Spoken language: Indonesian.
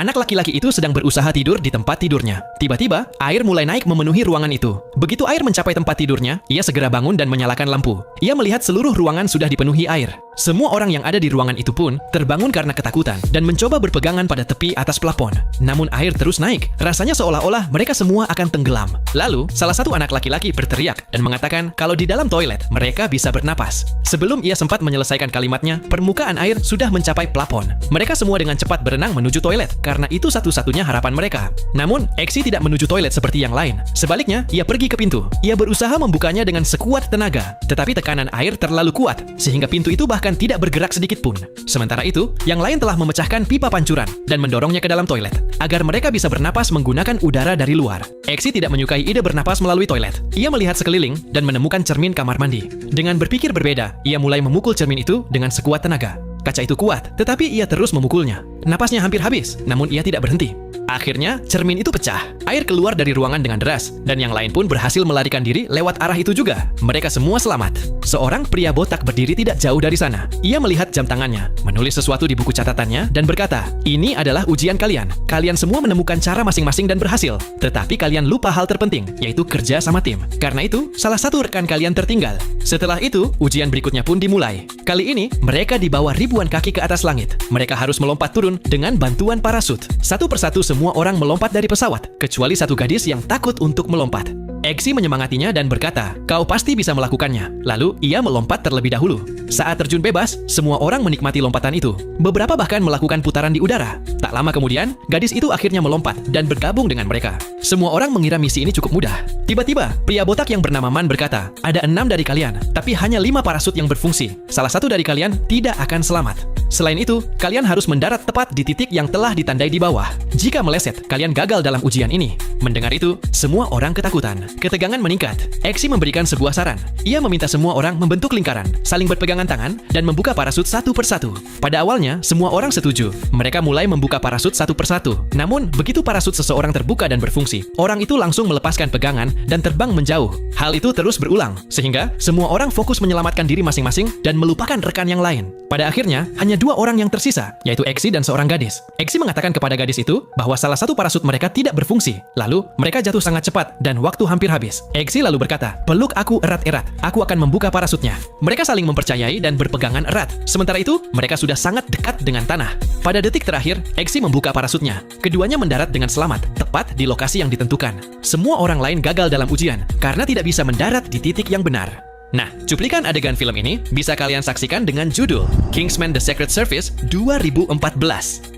Anak laki-laki itu sedang berusaha tidur di tempat tidurnya. Tiba-tiba, air mulai naik memenuhi ruangan itu. Begitu air mencapai tempat tidurnya, ia segera bangun dan menyalakan lampu. Ia melihat seluruh ruangan sudah dipenuhi air. Semua orang yang ada di ruangan itu pun terbangun karena ketakutan dan mencoba berpegangan pada tepi atas plafon. Namun air terus naik. Rasanya seolah-olah mereka semua akan tenggelam. Lalu, salah satu anak laki-laki berteriak dan mengatakan kalau di dalam toilet mereka bisa bernapas. Sebelum ia sempat menyelesaikan kalimatnya, permukaan air sudah mencapai plafon. Mereka semua dengan cepat berenang menuju toilet karena itu satu-satunya harapan mereka. Namun, Exi tidak menuju toilet seperti yang lain. Sebaliknya, ia pergi ke pintu. Ia berusaha membukanya dengan sekuat tenaga, tetapi tekanan air terlalu kuat sehingga pintu itu bahkan tidak bergerak sedikit pun. Sementara itu, yang lain telah memecahkan pipa pancuran dan mendorongnya ke dalam toilet agar mereka bisa bernapas menggunakan udara dari luar. Exi tidak menyukai ide bernapas melalui toilet. Ia melihat sekeliling dan menemukan cermin kamar mandi. Dengan berpikir berbeda, ia mulai memukul cermin itu dengan sekuat tenaga. Kaca itu kuat, tetapi ia terus memukulnya. Napasnya hampir habis, namun ia tidak berhenti. Akhirnya, cermin itu pecah. Air keluar dari ruangan dengan deras, dan yang lain pun berhasil melarikan diri lewat arah itu juga. Mereka semua selamat. Seorang pria botak berdiri tidak jauh dari sana. Ia melihat jam tangannya, menulis sesuatu di buku catatannya, dan berkata, "Ini adalah ujian kalian. Kalian semua menemukan cara masing-masing dan berhasil. Tetapi kalian lupa hal terpenting, yaitu kerja sama tim. Karena itu, salah satu rekan kalian tertinggal." Setelah itu, ujian berikutnya pun dimulai. Kali ini, mereka dibawa ribuan kaki ke atas langit. Mereka harus melompat turun dengan bantuan parasut. Satu persatu semua orang melompat dari pesawat, kecuali satu gadis yang takut untuk melompat. Exi menyemangatinya dan berkata, "Kau pasti bisa melakukannya." Lalu, ia melompat terlebih dahulu. Saat terjun bebas, semua orang menikmati lompatan itu. Beberapa bahkan melakukan putaran di udara. Tak lama kemudian, gadis itu akhirnya melompat dan bergabung dengan mereka. Semua orang mengira misi ini cukup mudah. Tiba-tiba, pria botak yang bernama Man berkata, "Ada 6 dari kalian, tapi hanya 5 parasut yang berfungsi. Salah satu dari kalian tidak akan selamat. Selain itu, kalian harus mendarat tepat di titik yang telah ditandai di bawah. Jika meleset, kalian gagal dalam ujian ini." Mendengar itu, semua orang ketakutan. Ketegangan meningkat. Exi memberikan sebuah saran. Ia meminta semua orang membentuk lingkaran, saling berpegangan tangan, dan membuka parasut satu persatu. Pada awalnya, semua orang setuju. Mereka mulai membuka parasut satu persatu. Namun, begitu parasut seseorang terbuka dan berfungsi, orang itu langsung melepaskan pegangan dan terbang menjauh. Hal itu terus berulang, sehingga semua orang fokus menyelamatkan diri masing-masing dan melupakan rekan yang lain. Pada akhirnya, hanya 2 orang yang tersisa, yaitu Exi dan seorang gadis. Exi mengatakan kepada gadis itu bahwa salah satu parasut mereka tidak berfungsi. Lalu, mereka jatuh sangat cepat dan waktu hampir habis. Exi lalu berkata, "Peluk aku erat-erat, aku akan membuka parasutnya." Mereka saling mempercayai dan berpegangan erat. Sementara itu, mereka sudah sangat dekat dengan tanah. Pada detik terakhir, Exi membuka parasutnya. Keduanya mendarat dengan selamat, tepat di lokasi yang ditentukan. Semua orang lain gagal dalam ujian karena tidak bisa mendarat di titik yang benar. Nah, cuplikan adegan film ini bisa kalian saksikan dengan judul Kingsman The Secret Service 2014.